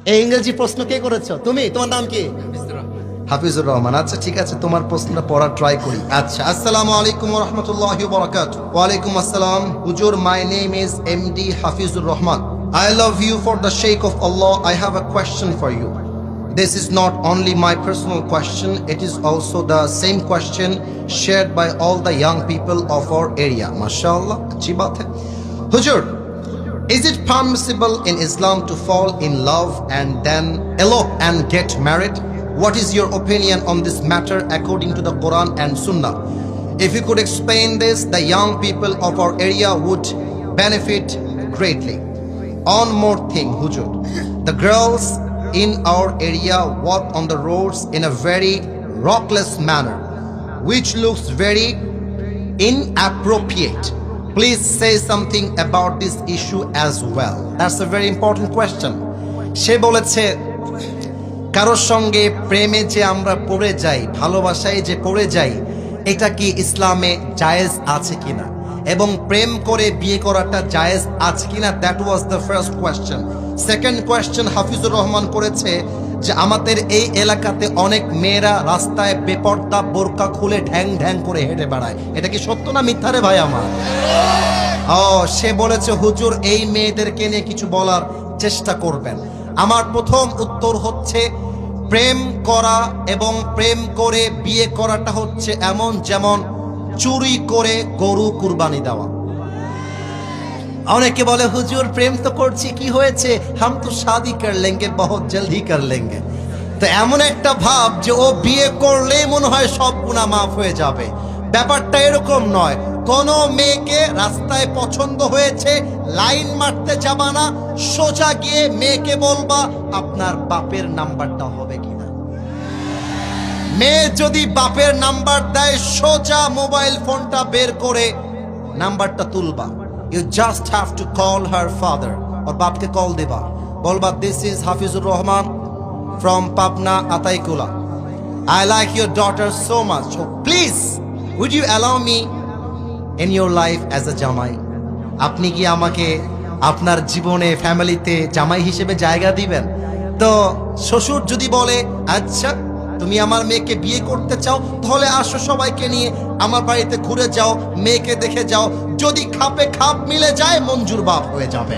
এই ইংরেজি প্রশ্ন কে করেছো? তুমি? তোমার নাম কি? হাফিজুর রহমান। আচ্ছা ঠিক আছে, তোমার প্রশ্নটা পড়ার ট্রাই করি। আচ্ছা, আসসালামু আলাইকুম ওয়া রাহমাতুল্লাহি ওয়া বারাকাতুহু। ওয়া আলাইকুম আসসালাম হুজুর, my name is MD Hafizur Rahman. I love you for the sake of Allah. I have a question for you. This is not only my personal question, it is also the same question shared by all the young people of our area. MashaAllah, अच्छी बात है। Hujur, is it permissible in Islam to fall in love and then elope and get married? What is your opinion on this matter according to the Quran and Sunnah? If you could explain this, the young people of our area would benefit greatly. One more thing, Hujur. The girls in our area walk on the roads in a very rockless manner, which looks very inappropriate. Please say something about this issue as well. That's a very important question. সে বলেছে কারোর সঙ্গে প্রেমে যে আমরা পড়ে যাই, ভালোবাসায় যে পড়ে যাই, এটা কি ইসলামে জায়েজ আছে কিনা, এবং প্রেম করে বিয়ে করাটা জায়েজ আছে কিনা, that was the first question. Second question Hafizur Rahman করেছে যে আমাদের এই এলাকাতে অনেক মেয়েরা রাস্তায় বেপর্দা বোরকা খুলে ঢ্যাং ঢ্যাং করে হেঁটে বেড়ায়। এটা কি সত্য না মিথ্যা রে ভাই আমার? সে বলেছে হুজুর এই মেয়েদেরকে নিয়ে কিছু বলার চেষ্টা করবেন। আমার প্রথম উত্তর হচ্ছে প্রেম করা এবং প্রেম করে বিয়ে করাটা হচ্ছে এমন যেমন চুরি করে গরু কুরবানি দেওয়া। অনেকে বলে হুজুর প্রেম তো করছি, কি হয়েছে, হাম তো শাদি কর লেঙ্গে, বহুত জলদি কর লেঙ্গে। তো এমন একটা ভাব যে ও বিয়ে করলেই মনে হয় সব গুনাহ মাফ হয়ে যাবে। ব্যাপারটা এরকম নয়। কোন মেয়েকে রাস্তায় পছন্দ হয়েছে, লাইন মারতে যাবা না, সোজা গিয়ে মেয়েকে বলবা আপনার বাপের নাম্বারটা হবে কিনা। মেয়ে যদি বাপের নাম্বার দেয়, সোজা মোবাইল ফোনটা বের করে নাম্বারটা তুলবা। You just have to call her father. ওর বাপকে কল দেবা, বলবা this is Hafizur Rahman from Pabna Ataikula. I like your daughter so much. So please, would you allow me in your life as a জামাই? আপনি কি আমাকে আপনার জীবনে ফ্যামিলিতে জামাই হিসেবে জায়গা দিবেন? তো শ্বশুর যদি বলে আচ্ছা তুমি আমার মেয়েকে বিয়ে করতে চাও, তাহলে আসো সবাইকে নিয়ে আমার বাড়িতে ঘুরে যাও, মেয়েকে দেখে যাও। যদি খাপে খাপ মিলে যায় মঞ্জুর বাপ হয়ে যাবে।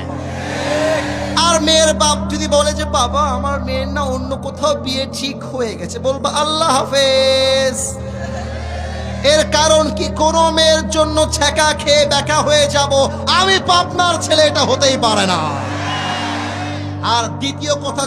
আর মেয়ের বাপ যদি বলে যে বাবা আমার মেয়ের না অন্য কোথাও বিয়ে ঠিক হয়ে গেছে, বলবা আল্লাহ হাফেজ। এর কারণ কি, কোন মেয়ের জন্য ছ্যাঁকা খেয়ে বেকা হয়ে যাব আমি পাবনার ছেলে, এটা হতেই পারে না। আর দ্বিতীয় কথা,